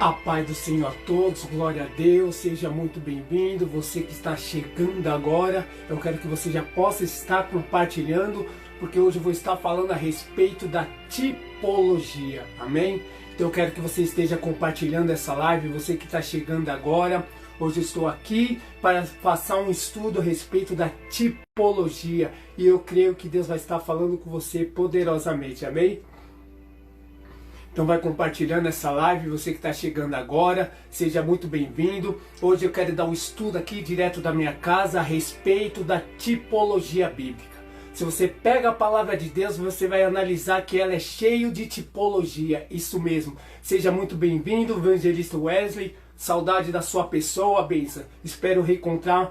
A paz do Senhor a todos, glória a Deus, seja muito bem-vindo. Você que está chegando agora, eu quero que você já possa estar compartilhando, porque hoje eu vou estar falando a respeito da tipologia, amém? Então eu quero que você esteja compartilhando essa live, você que está chegando agora. Hoje eu estou aqui para passar um estudo a respeito da tipologia e eu creio que Deus vai estar falando com você poderosamente, amém? Então vai compartilhando essa live, você que está chegando agora, seja muito bem-vindo. Hoje eu quero dar um estudo aqui direto da minha casa a respeito da tipologia bíblica. Se você pega a palavra de Deus, você vai analisar que ela é cheia de tipologia, isso mesmo. Seja muito bem-vindo, evangelista Wesley, saudade da sua pessoa, benção. Espero reencontrar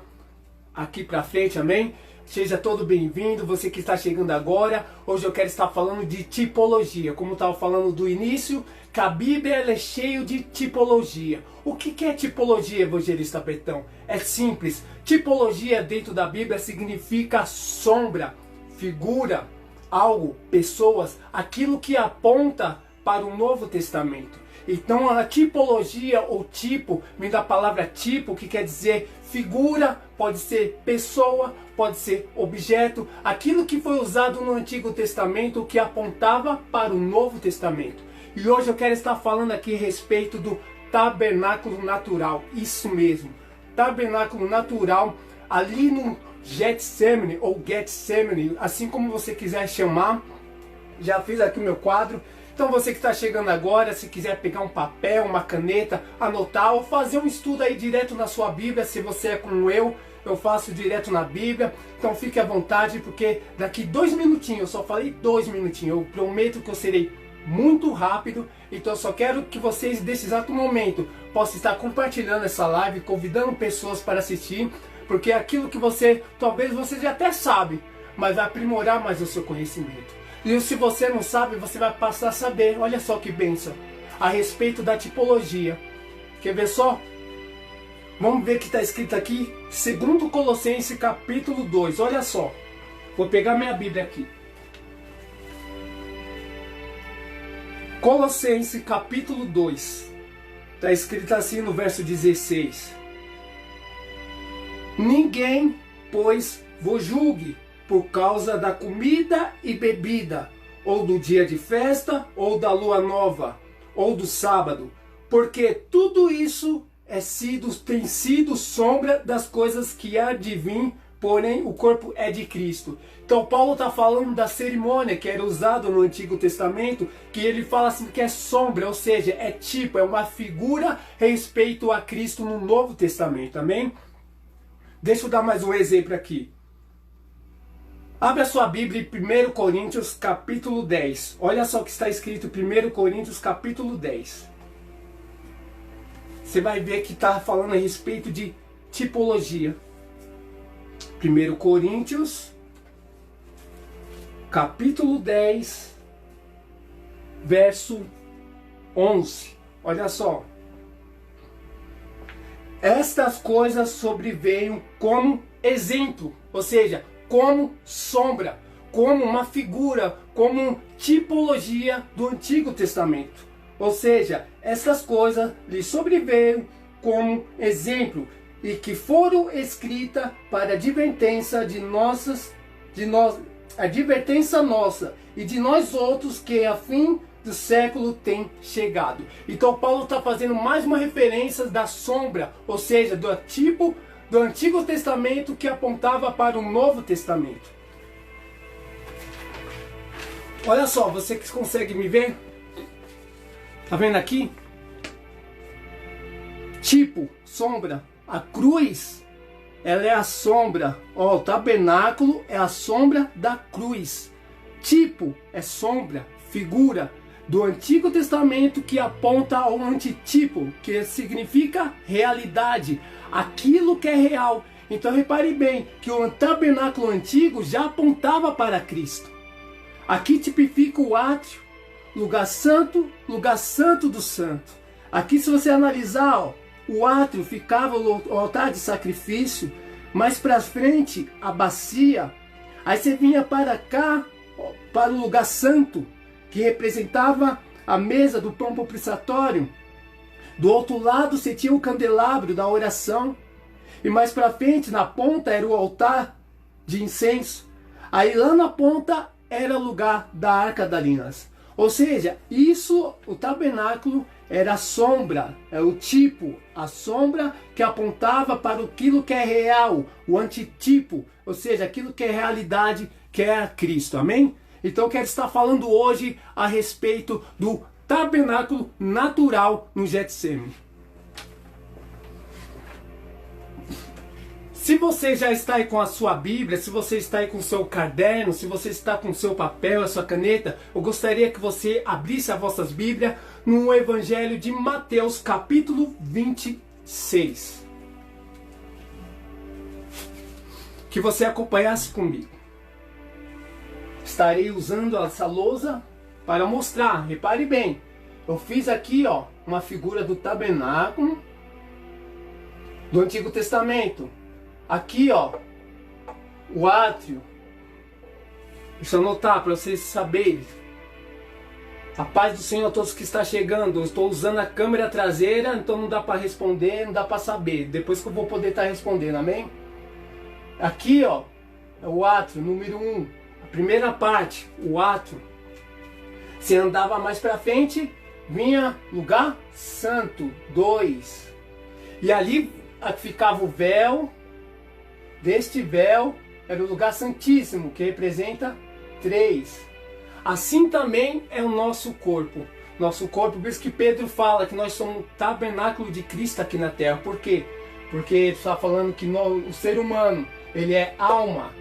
aqui pra frente, amém? Seja todo bem-vindo, você que está chegando agora. Hoje eu quero estar falando de tipologia. Como eu estava falando do início, que a Bíblia ela é cheia de tipologia. O que é tipologia, evangelista Betão? É simples. Tipologia dentro da Bíblia significa sombra, figura, algo, pessoas, aquilo que aponta para o Novo Testamento. Então a tipologia ou tipo vem da palavra tipo, que quer dizer figura, pode ser pessoa, pode ser objeto, aquilo que foi usado no Antigo Testamento que apontava para o Novo Testamento. E hoje eu quero estar falando aqui a respeito do tabernáculo natural, isso mesmo, tabernáculo natural ali no Getsemane ou Getsemane, assim como você quiser chamar. Já fiz aqui o meu quadro. Então você que está chegando agora, se quiser pegar um papel, uma caneta, anotar ou fazer um estudo aí direto na sua Bíblia, se você é como eu faço direto na Bíblia, então fique à vontade, porque daqui 2 minutinhos, eu só falei 2 minutinhos, eu prometo que eu serei muito rápido, então eu só quero que vocês, nesse exato momento, possam estar compartilhando essa live, convidando pessoas para assistir, porque é aquilo que você, talvez você já até sabe, mas vai aprimorar mais o seu conhecimento. E se você não sabe, você vai passar a saber. Olha só que bênção. A respeito da tipologia. Quer ver só? Vamos ver o que está escrito aqui. 2 Colossenses capítulo 2. Olha só. Vou pegar minha Bíblia aqui. Colossenses capítulo 2. Está escrito assim no verso 16. Ninguém, pois, vos julgue por causa da comida e bebida, ou do dia de festa, ou da lua nova, ou do sábado, porque tudo isso tem sido sombra das coisas que há de vir, porém o corpo é de Cristo. Então Paulo está falando da cerimônia que era usada no Antigo Testamento, que ele fala assim que é sombra, ou seja, é tipo, é uma figura a respeito a Cristo no Novo Testamento, amém? Deixa eu dar mais um exemplo aqui. Abre a sua Bíblia em 1 Coríntios capítulo 10. Olha só o que está escrito em 1 Coríntios capítulo 10. Você vai ver que está falando a respeito de tipologia. 1 Coríntios capítulo 10, verso 11. Olha só. Estas coisas sobreveio como exemplo, ou seja, como sombra, como uma figura, como tipologia do Antigo Testamento. Ou seja, essas coisas lhe sobreveio como exemplo e que foram escritas para advertência advertência nossa e de nós outros que a fim do século tem chegado. Então Paulo está fazendo mais uma referência da sombra, ou seja, do tipo do Antigo Testamento que apontava para o Novo Testamento. Olha só, você que consegue me ver? Tá vendo aqui? Tipo, sombra. A cruz, ela é a sombra. Ó, o tabernáculo é a sombra da cruz. Tipo é sombra, figura do Antigo Testamento que aponta ao antitipo, que significa realidade, aquilo que é real. Então repare bem que o tabernáculo antigo já apontava para Cristo. Aqui tipifica o átrio, lugar santo do santo. Aqui, se você analisar, ó, o átrio ficava o altar de sacrifício, mais para frente a bacia. Aí você vinha para cá, ó, para o lugar santo, que representava a mesa do pão propiciatório. Do outro lado você tinha o candelabro da oração. E mais para frente, na ponta, era o altar de incenso. Aí lá na ponta era o lugar da Arca da Aliança. Ou seja, isso, o tabernáculo era a sombra, é o tipo, a sombra que apontava para aquilo que é real, o antitipo, ou seja, aquilo que é realidade, que é Cristo, amém? Então eu quero estar falando hoje a respeito do tabernáculo natural no Getsemane. Se você já está aí com a sua Bíblia, se você está aí com o seu caderno, se você está com o seu papel, a sua caneta, eu gostaria que você abrisse as vossas Bíblias no Evangelho de Mateus, capítulo 26. Que você acompanhasse comigo. Estarei usando essa lousa para mostrar, repare bem, eu fiz aqui uma figura do tabernáculo do Antigo Testamento. Aqui, o átrio. Deixa eu anotar para vocês saberem. A paz do Senhor a todos que está chegando. Eu estou usando a câmera traseira, então não dá para responder, não dá para saber. Depois que eu vou poder estar respondendo, amém? Aqui, é o átrio, número 1. A primeira parte, o átrio. Se andava mais para frente, vinha lugar santo, 2. E ali ficava o véu. Deste véu era o lugar santíssimo, que representa 3. Assim também é o nosso corpo. Nosso corpo, por isso que Pedro fala que nós somos o tabernáculo de Cristo aqui na terra. Por quê? Porque ele está falando que o ser humano, ele é alma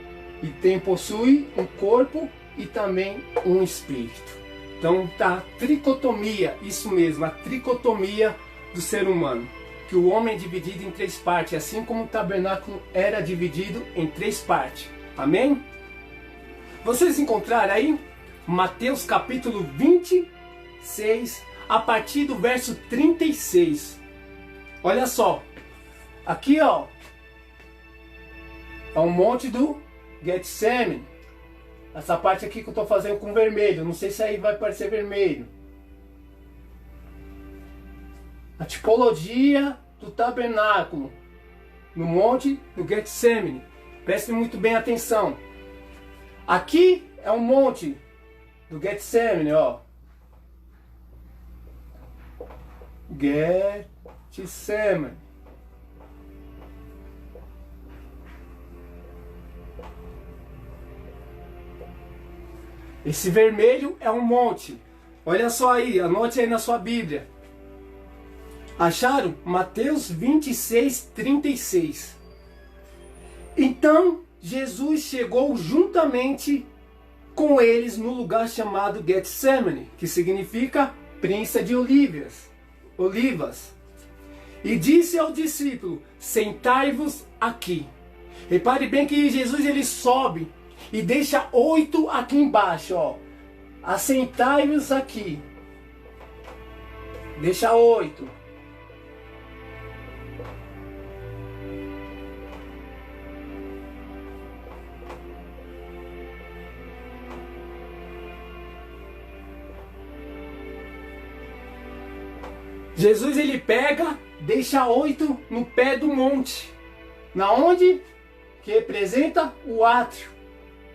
e possui um corpo e também um espírito. Então tá, tricotomia, isso mesmo, a tricotomia do ser humano. Que o homem é dividido em 3 partes, assim como o tabernáculo era dividido em 3 partes. Amém? Vocês encontraram aí Mateus capítulo 26, a partir do verso 36. Olha só, aqui é um monte do Getsemane. Essa parte aqui que eu estou fazendo com vermelho, não sei se aí vai parecer vermelho. A tipologia do tabernáculo no monte do Getsemane. Preste muito bem atenção. Aqui é o monte do Getsemane, Getsemane. Esse vermelho é um monte. Olha só aí, anote aí na sua Bíblia. Acharam? Mateus 26, 36. Então Jesus chegou juntamente com eles no lugar chamado Getsemane, que significa prensa de olivas. E disse ao discípulo: sentai-vos aqui. Repare bem que Jesus ele sobe e deixa 8 aqui embaixo, assentai-vos aqui. Deixa 8. Jesus ele pega, deixa 8 no pé do monte. Na onde? Que representa o átrio.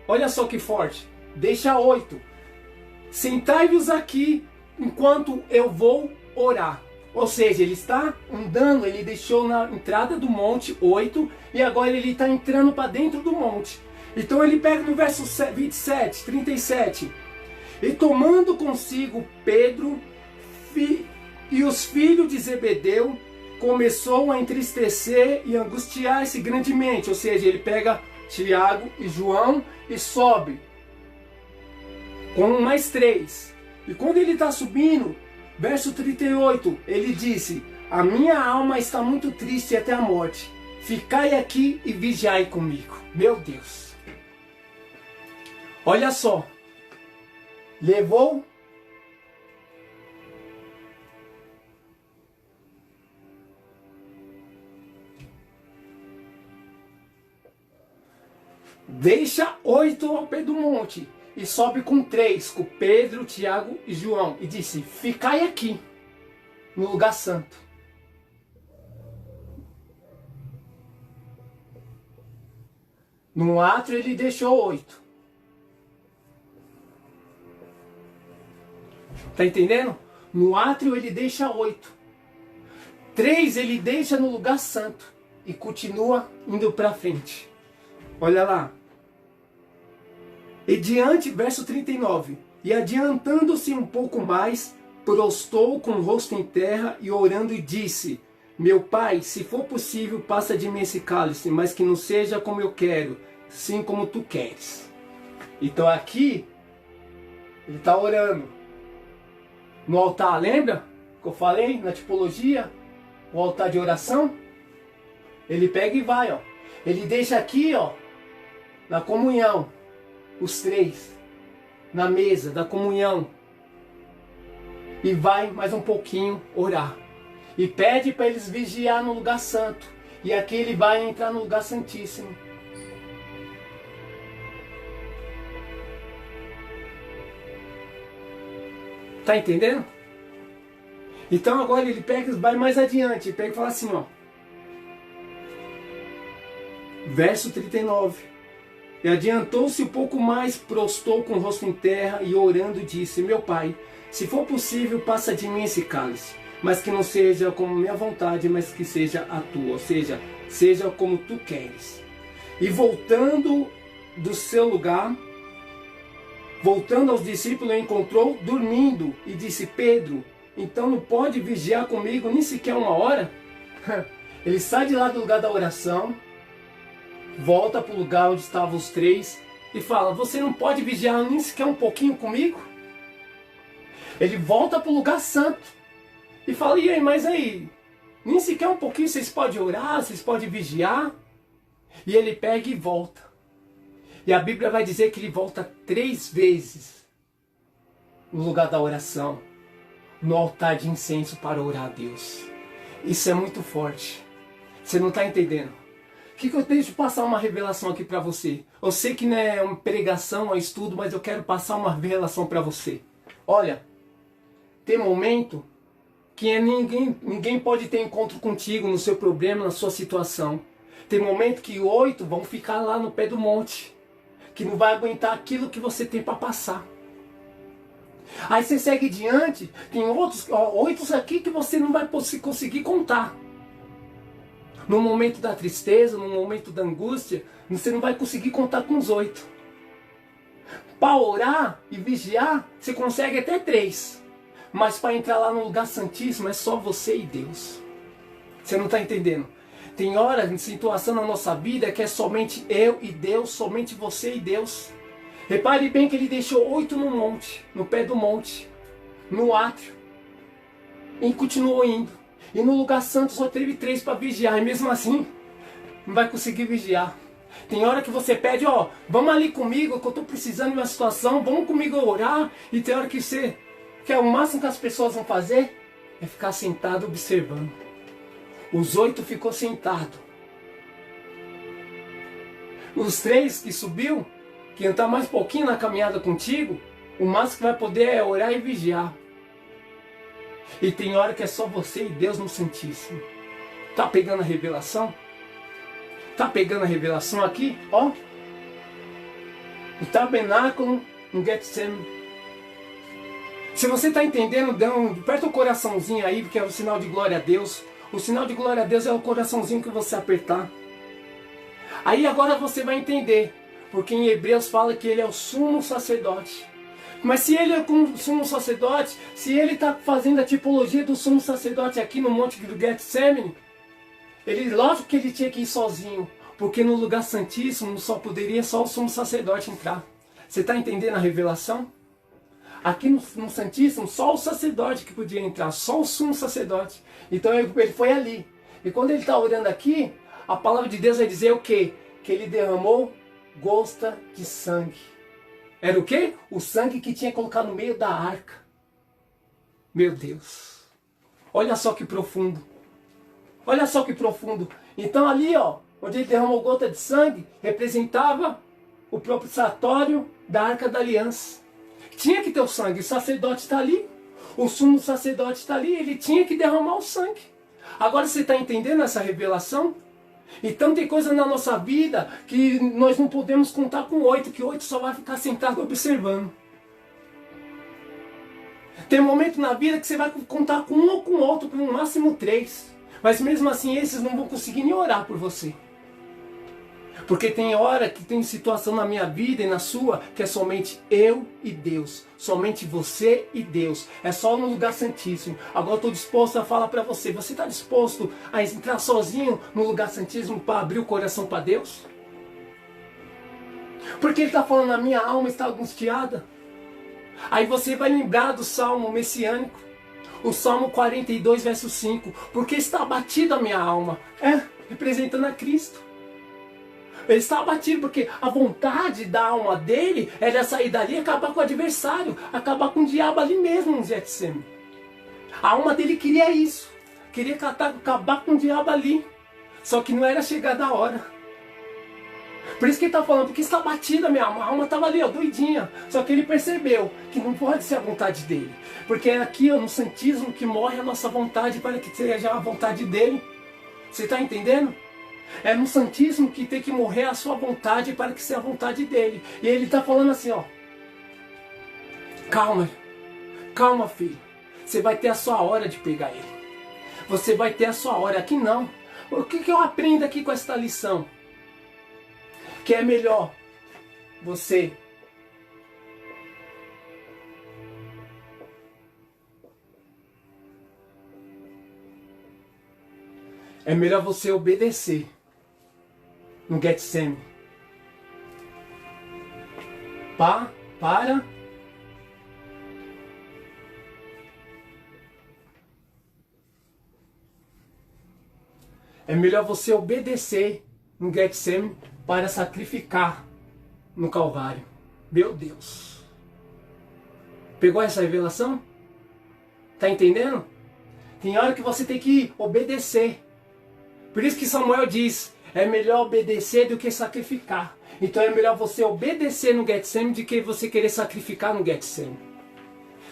Olha só que forte. Deixa 8. Sentai-vos aqui enquanto eu vou orar. Ou seja, ele está andando, ele deixou na entrada do monte 8 e agora ele está entrando para dentro do monte. Então ele pega no verso 27, 37. E tomando consigo Pedro e os filhos de Zebedeu, começou a entristecer e angustiar-se grandemente. Ou seja, ele pega Tiago e João e sobe com mais 3. E quando ele está subindo, verso 38, ele disse: a minha alma está muito triste até a morte. Ficai aqui e vigiai comigo. Meu Deus. Olha só. Levou deixa 8 ao pé do monte e sobe com 3, com Pedro, Tiago e João, e disse: ficai aqui no lugar santo. No átrio ele deixou 8. Tá entendendo? No átrio ele deixa 8. 3 ele deixa no lugar santo. E continua indo para frente. Olha lá. E diante, verso 39. E adiantando-se um pouco mais, prostou com o rosto em terra e orando disse: Meu pai, se for possível, passa de mim esse cálice, mas que não seja como eu quero, sim como tu queres. Então aqui, ele está orando. No altar, lembra que eu falei na tipologia? O altar de oração? Ele pega e vai, ó. Ele deixa aqui, ó, na comunhão, os 3, na mesa da comunhão. E vai mais um pouquinho orar. E pede para eles vigiar no lugar santo. E aqui ele vai entrar no lugar santíssimo. Tá entendendo? Então agora ele pega e vai mais adiante. Ele pega e fala assim, ó. Verso 39. E adiantou-se um pouco mais, prostou com o rosto em terra e orando disse: Meu pai, se for possível, passa de mim esse cálice, mas que não seja como minha vontade, mas que seja a tua, ou seja, seja como tu queres. E voltando do seu lugar, voltando aos discípulos, encontrou dormindo e disse: Pedro, então não pode vigiar comigo nem sequer uma hora? Ele sai de lá do lugar da oração, volta para o lugar onde estavam os 3 e fala: Você não pode vigiar nem sequer um pouquinho comigo? Ele volta para o lugar santo e fala: E aí, mas aí, nem sequer um pouquinho vocês podem orar, vocês podem vigiar? E ele pega e volta. E a Bíblia vai dizer que ele volta 3 vezes no lugar da oração, no altar de incenso para orar a Deus. Isso é muito forte. Você não está entendendo? O que eu deixo passar uma revelação aqui para você? Eu sei que não é uma pregação, é um estudo, mas eu quero passar uma revelação para você. Olha, tem momento que ninguém pode ter encontro contigo no seu problema, na sua situação. Tem momento que 8 vão ficar lá no pé do monte, que não vai aguentar aquilo que você tem para passar. Aí você segue diante, tem outros 8 aqui que você não vai conseguir contar. No momento da tristeza, no momento da angústia, você não vai conseguir contar com os 8. Para orar e vigiar, você consegue até 3. Mas para entrar lá no lugar santíssimo é só você e Deus. Você não está entendendo? Tem horas, situação na nossa vida que é somente eu e Deus, somente você e Deus. Repare bem que ele deixou 8 no monte, no pé do monte, no átrio. E continuou indo. E no lugar santo só teve 3 para vigiar. E mesmo assim, não vai conseguir vigiar. Tem hora que você pede, ó, vamos ali comigo, que eu estou precisando de uma situação, vamos comigo orar. E tem hora que você quer, o máximo que as pessoas vão fazer é ficar sentado observando. Os 8 ficou sentado. Os 3 que subiu, que entrar mais pouquinho na caminhada contigo, o máximo que vai poder é orar e vigiar. E tem hora que é só você e Deus no Santíssimo. Tá pegando a revelação? Tá pegando a revelação aqui? Ó. O tabernáculo em Getsemane. Se você tá entendendo, aperta o coraçãozinho aí, porque é o sinal de glória a Deus. O sinal de glória a Deus é o coraçãozinho que você apertar. Aí agora você vai entender. Porque em Hebreus fala que ele é o sumo sacerdote. Mas se ele é o sumo sacerdote, se ele está fazendo a tipologia do sumo sacerdote aqui no monte do Getsemane, lógico que ele tinha que ir sozinho, porque no lugar santíssimo só poderia só o sumo sacerdote entrar. Você está entendendo a revelação? Aqui no santíssimo, só o sacerdote que podia entrar, só o sumo sacerdote. Então ele foi ali. E quando ele está orando aqui, a palavra de Deus vai dizer o quê? Que ele derramou gosta de sangue. Era o quê? O sangue que tinha colocado no meio da arca. Meu Deus. Olha só que profundo. Olha só que profundo. Então ali, ó, onde ele derramou gota de sangue, representava o propiciatório da Arca da Aliança. Tinha que ter o sangue. O sacerdote está ali. O sumo sacerdote está ali. Ele tinha que derramar o sangue. Agora você está entendendo essa revelação? Então tem coisa na nossa vida que nós não podemos contar com 8, que 8 só vai ficar sentado observando. Tem momento na vida que você vai contar com um ou com outro, com no máximo 3. Mas mesmo assim esses não vão conseguir nem orar por você. Porque tem hora que tem situação na minha vida e na sua que é somente eu e Deus. Somente você e Deus. É só no lugar santíssimo. Agora eu estou disposto a falar para você. Você está disposto a entrar sozinho no lugar santíssimo para abrir o coração para Deus? Porque Ele está falando, a minha alma está angustiada. Aí você vai lembrar do Salmo messiânico. O Salmo 42, verso 5. Porque está abatida a minha alma. Representando a Cristo. Ele está abatido porque a vontade da alma dele era sair dali e acabar com o adversário, acabar com o diabo ali mesmo no Getsemane. A alma dele queria isso, queria acabar com o diabo ali, só que não era chegada a hora. Por isso que ele está falando, porque está abatida a minha alma, a alma estava ali, ó, doidinha, só que ele percebeu que não pode ser a vontade dele, porque é aqui, ó, no santismo que morre a nossa vontade para que seja a vontade dele. Você está entendendo? É no Santíssimo que tem que morrer a sua vontade para que seja a vontade dele. E ele está falando assim, ó. Calma, calma, filho. Você vai ter a sua hora de pegar ele. Você vai ter a sua hora. Aqui não. O que eu aprendo aqui com esta lição? Que é melhor você obedecer no Getsemane. Para. É melhor você obedecer no Getsemane para sacrificar no Calvário. Meu Deus. Pegou essa revelação? Tá entendendo? Tem hora que você tem que obedecer. Por isso que Samuel diz, é melhor obedecer do que sacrificar. Então é melhor você obedecer no Getsemane do que você querer sacrificar no Getsemane.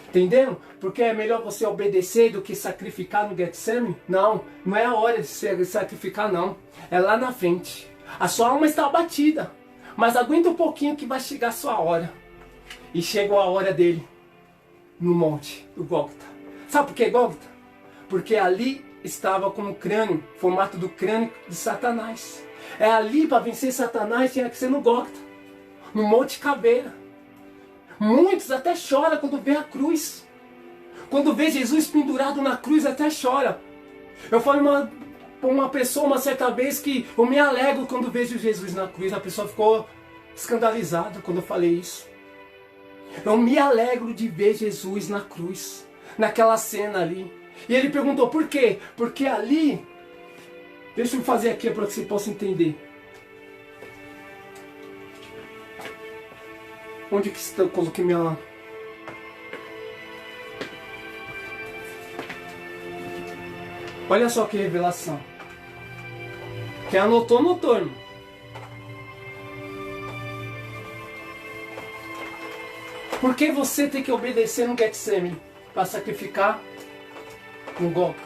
Entendeu? Porque é melhor você obedecer do que sacrificar no Getsemane? Não, não é a hora de sacrificar não. É lá na frente. A sua alma está abatida. Mas aguenta um pouquinho que vai chegar a sua hora. E chegou a hora dele. No monte do Gólgota. Sabe por que Gólgota? Porque ali estava com o crânio, formato do crânio de Satanás. É ali, para vencer Satanás, tinha que ser no Gólgota, no Monte Caveira. Muitos até choram quando vê a cruz. Quando vê Jesus pendurado na cruz, até chora. Eu falei para uma pessoa uma certa vez que eu me alegro quando vejo Jesus na cruz. A pessoa ficou escandalizada quando eu falei isso. Eu me alegro de ver Jesus na cruz, naquela cena ali. E ele perguntou por quê? Porque ali, deixa eu fazer aqui para que você possa entender. Onde que eu coloquei minha... Olha só que revelação. Quem anotou, irmão. Por que você tem que obedecer no Getsemane para sacrificar no Gólgota?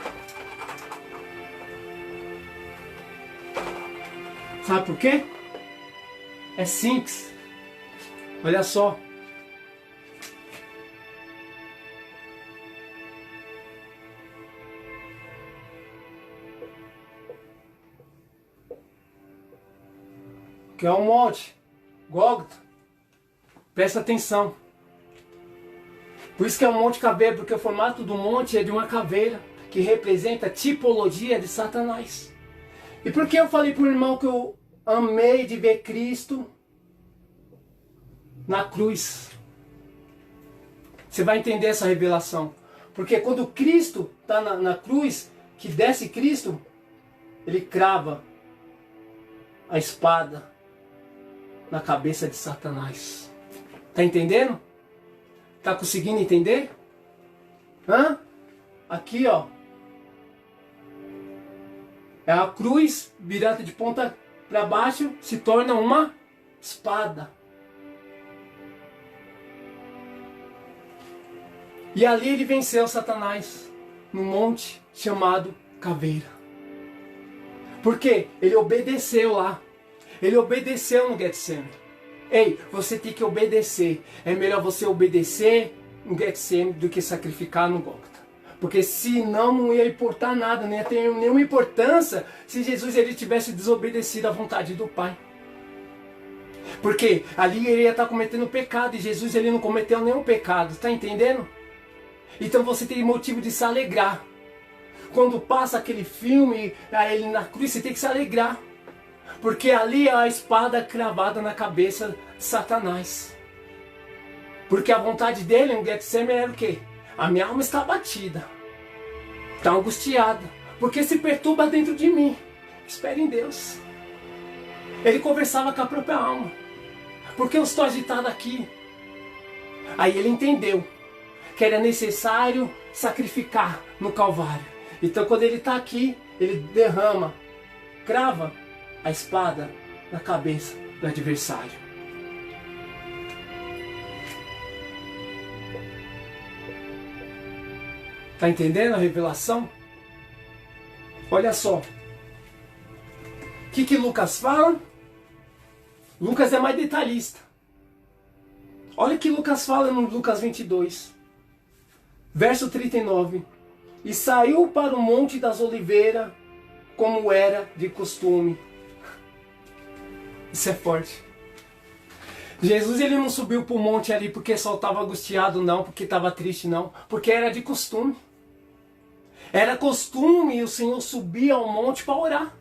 Sabe por quê? É simples. Olha só. Que é um monte. Gólgota. Presta atenção. Por isso que é um monte caveira, porque o formato do monte é de uma caveira, que representa a tipologia de Satanás. E por que eu falei para o irmão que eu amei de ver Cristo na cruz? Você vai entender essa revelação. Porque quando Cristo está na cruz, que desce Cristo, ele crava a espada na cabeça de Satanás. Tá entendendo? Tá conseguindo entender? Aqui, ó. É a cruz virada de ponta para baixo, se torna uma espada. E ali ele venceu Satanás, num monte chamado Caveira. Porque ele obedeceu lá. Ele obedeceu no Getsemane. Ei, você tem que obedecer. É melhor você obedecer no Getsemane do que sacrificar no Gólgota. Porque senão não ia importar nada, não ia ter nenhuma importância se Jesus ele tivesse desobedecido à vontade do Pai. Porque ali ele ia estar cometendo pecado e Jesus ele não cometeu nenhum pecado, está entendendo? Então você tem motivo de se alegrar. Quando passa aquele filme, ele na cruz, você tem que se alegrar. Porque ali é a espada cravada na cabeça de Satanás. Porque a vontade dele em Getsemane era o quê? A minha alma está abatida. Está angustiada. Porque se perturba dentro de mim. Espere em Deus. Ele conversava com a própria alma. Porque eu estou agitado aqui. Aí ele entendeu que era necessário sacrificar no Calvário. Então quando ele está aqui, ele derrama, crava a espada na cabeça do adversário. Está entendendo a revelação? Olha só. O que Lucas fala? Lucas é mais detalhista. Olha o que Lucas fala no Lucas 22. Verso 39. E saiu para o Monte das Oliveiras, como era de costume. Isso é forte. Jesus ele não subiu para o monte ali porque só estava angustiado, não, porque estava triste, não. Porque era de costume. Era costume o Senhor subir ao monte para orar.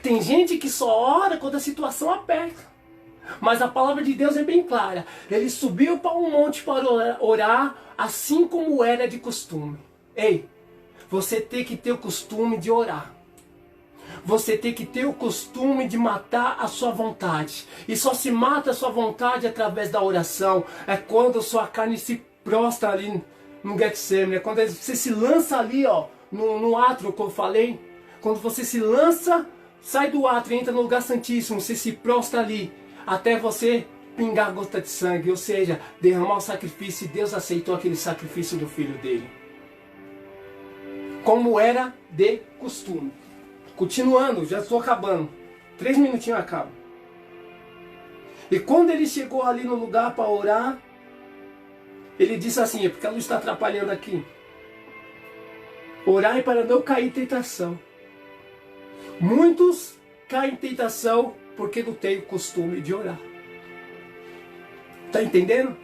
Tem gente que só ora quando a situação aperta. Mas a palavra de Deus é bem clara. Ele subiu para um monte para orar, assim como era de costume. Ei, você tem que ter o costume de orar. Você tem que ter o costume de matar a sua vontade. E só se mata a sua vontade através da oração. É quando a sua carne se prostra ali no Getsemane. É quando você se lança ali, ó, no átrio, como eu falei. Quando você se lança, sai do átrio e entra no lugar santíssimo. Você se prostra ali até você pingar gota de sangue. Ou seja, derramar o sacrifício. E Deus aceitou aquele sacrifício do filho dele. Como era de costume. Continuando, já estou acabando. 3 minutinhos eu acabo. E quando ele chegou ali no lugar para orar, ele disse assim, é porque a luz está atrapalhando aqui. Orai para não cair em tentação. Muitos caem em tentação porque não têm o costume de orar. Está entendendo?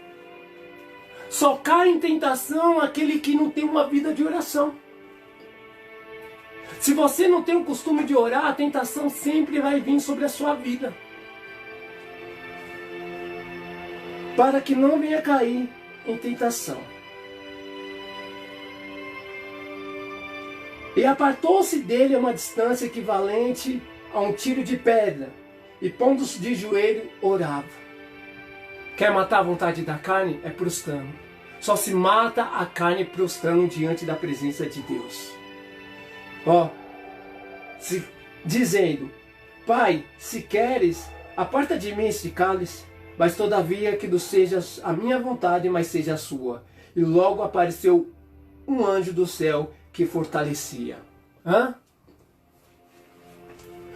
Só cai em tentação aquele que não tem uma vida de oração. Se você não tem o costume de orar, a tentação sempre vai vir sobre a sua vida. Para que não venha cair em tentação. E apartou-se dele a uma distância equivalente a um tiro de pedra. E pondo-se de joelho, orava. Quer matar a vontade da carne? É prostrando. Só se mata a carne prostrando diante da presença de Deus. Ó, dizendo, Pai, se queres, aparta de mim este cálice, mas todavia que não seja a minha vontade, mas seja a sua. E logo apareceu um anjo do céu que fortalecia.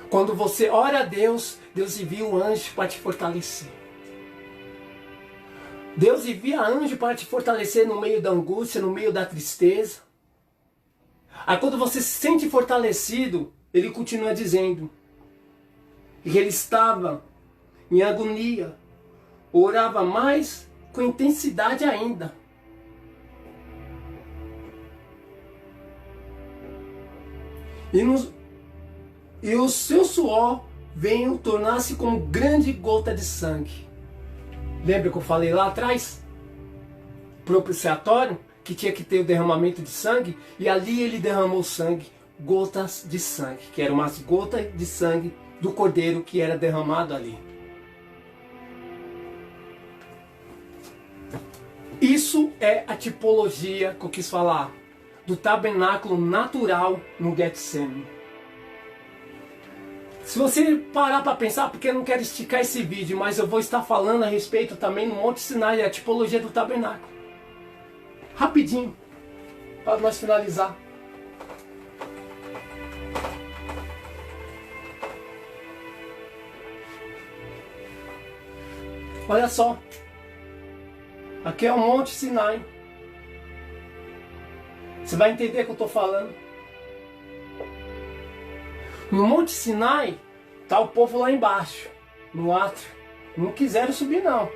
Quando você ora a Deus, Deus envia um anjo para te fortalecer. Deus envia anjo para te fortalecer no meio da angústia, no meio da tristeza. Aí quando você se sente fortalecido, ele continua dizendo que ele estava em agonia, orava mais com intensidade ainda. E o seu suor veio tornar-se como grande gota de sangue. Lembra que eu falei lá atrás? Propiciatório, que tinha que ter o derramamento de sangue, e ali ele derramou sangue, gotas de sangue, que eram umas gotas de sangue do cordeiro que era derramado ali. Isso é a tipologia que eu quis falar, do tabernáculo natural no Getsemane. Se você parar para pensar, porque eu não quero esticar esse vídeo, mas eu vou estar falando a respeito também no Monte Sinai, a tipologia do tabernáculo. Rapidinho, para nós finalizar. Olha só. Aqui é o Monte Sinai. Você vai entender o que eu estou falando. No Monte Sinai, está o povo lá embaixo, no átrio. Não quiseram subir não.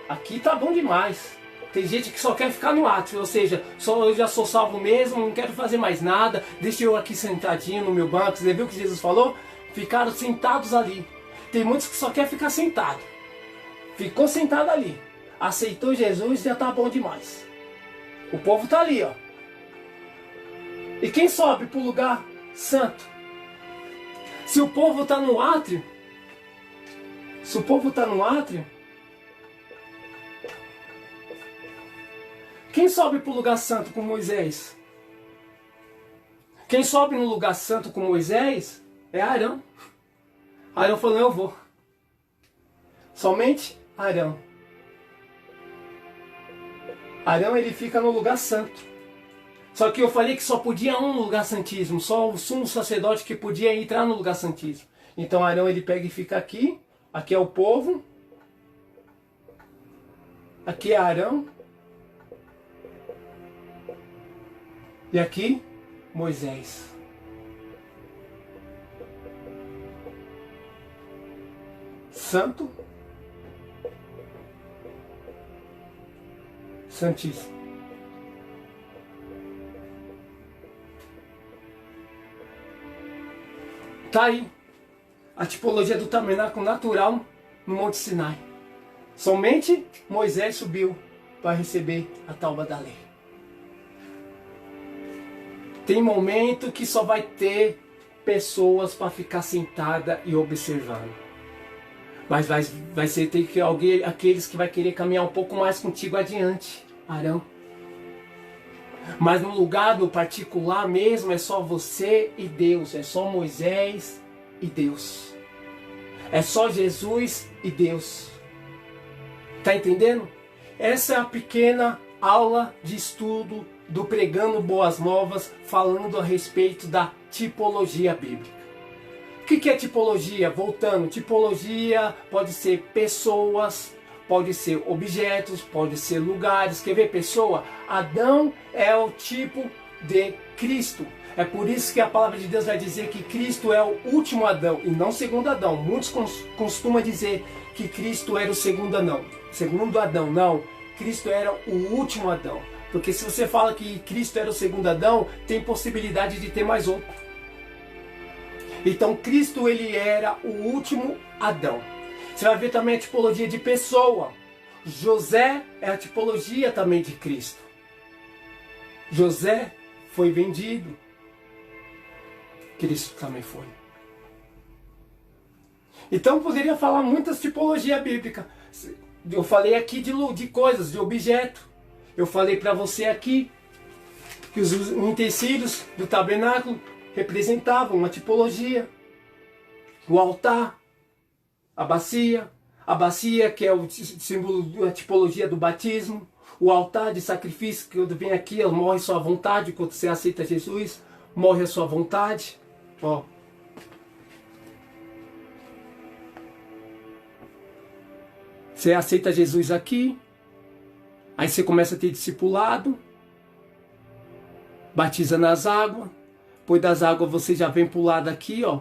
Aqui tá bom demais. Tem gente que só quer ficar no átrio, ou seja, eu já sou salvo mesmo, não quero fazer mais nada, deixa eu aqui sentadinho no meu banco. Você viu o que Jesus falou? Ficaram sentados ali. Tem muitos que só querem ficar sentado. Ficou sentado ali. Aceitou Jesus, já tá bom demais. O povo tá ali, ó. E quem sobe para o lugar santo? Se o povo está no átrio, quem sobe para o lugar santo com Moisés? Quem sobe no lugar santo com Moisés é Arão. Arão falou, eu vou. Somente Arão. Arão, ele fica no lugar santo. Só que eu falei que só podia um no lugar santíssimo, só o sumo sacerdote que podia entrar no lugar santíssimo. Então Arão, ele pega e fica aqui. Aqui é o povo. Aqui é Arão. E aqui, Moisés. Santo. Santíssimo. Tá aí a tipologia do tabernáculo natural no Monte Sinai. Somente Moisés subiu para receber a tábua da lei. Tem momento que só vai ter pessoas para ficar sentada e observando. Mas vai ser ter que alguém, aqueles que vai querer caminhar um pouco mais contigo adiante, Arão. Mas no lugar do particular mesmo é só você e Deus, é só Moisés e Deus. É só Jesus e Deus. Tá entendendo? Essa é a pequena aula de estudo do Pregando Boas Novas, falando a respeito da tipologia bíblica. O que é tipologia? Voltando, tipologia pode ser pessoas, pode ser objetos, pode ser lugares. Quer ver pessoa? Adão é o tipo de Cristo. É por isso que a palavra de Deus vai dizer que Cristo é o último Adão e não o segundo Adão. Muitos costumam dizer que Cristo era o segundo Adão. Segundo Adão, não. Cristo era o último Adão. Porque se você fala que Cristo era o segundo Adão, tem possibilidade de ter mais outro. Então Cristo, ele era o último Adão. Você vai ver também a tipologia de pessoa. José é a tipologia também de Cristo. José foi vendido. Cristo também foi. Então poderia falar muitas tipologias bíblicas. Eu falei aqui de coisas, de objeto. Eu falei para você aqui que os utensílios do tabernáculo representavam uma tipologia. O altar, a bacia que é o símbolo da tipologia do batismo, o altar de sacrifício, que quando vem aqui, morre a sua vontade, quando você aceita Jesus, morre a sua vontade. Ó. Você aceita Jesus aqui, aí você começa a ter discipulado, batiza nas águas, depois das águas você já vem para o lado aqui, ó,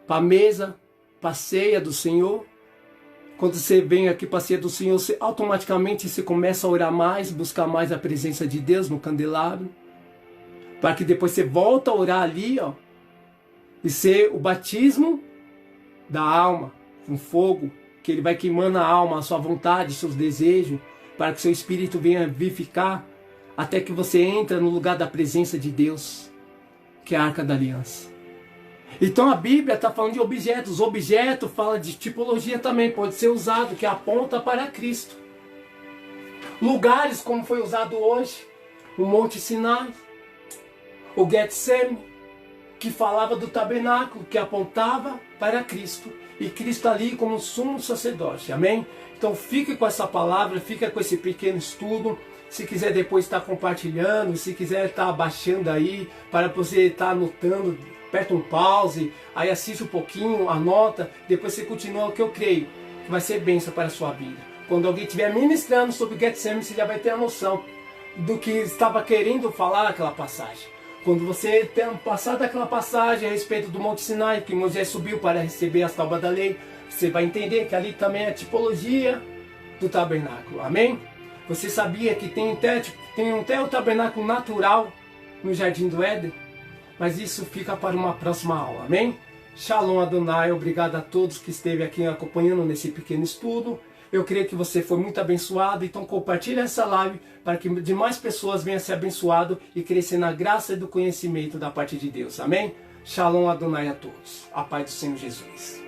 para a mesa, para a ceia do Senhor. Quando você vem aqui para a ceia do Senhor, você automaticamente você começa a orar mais, buscar mais a presença de Deus no candelabro, para que depois você volta a orar ali, ó, e ser o batismo da alma, com fogo, que ele vai queimando a alma, a sua vontade, seus desejos, para que seu espírito venha vivificar, até que você entra no lugar da presença de Deus, que é a Arca da Aliança. Então a Bíblia está falando de objetos. Objeto fala de tipologia também, pode ser usado, que aponta para Cristo. Lugares, como foi usado hoje, o Monte Sinai, o Getsemane, que falava do tabernáculo, que apontava para Cristo. E Cristo ali como sumo sacerdote, amém? Então fique com essa palavra, fique com esse pequeno estudo. Se quiser depois estar compartilhando, se quiser estar baixando aí, para você estar anotando, aperta um pause, aí assiste um pouquinho, anota, depois você continua, o que eu creio que vai ser bênção para a sua vida. Quando alguém estiver ministrando sobre Getsemane, você já vai ter a noção do que estava querendo falar aquela passagem. Quando você tem passado aquela passagem a respeito do Monte Sinai, que Moisés subiu para receber as tábuas da lei, você vai entender que ali também é a tipologia do tabernáculo. Amém? Você sabia que tem até o tabernáculo natural no Jardim do Éden? Mas isso fica para uma próxima aula. Amém? Shalom Adonai, obrigado a todos que esteve aqui acompanhando nesse pequeno estudo. Eu creio que você foi muito abençoado, então compartilhe essa live para que demais pessoas venham a ser abençoado e crescer na graça e do conhecimento da parte de Deus. Amém? Shalom Adonai a todos. A paz do Senhor Jesus.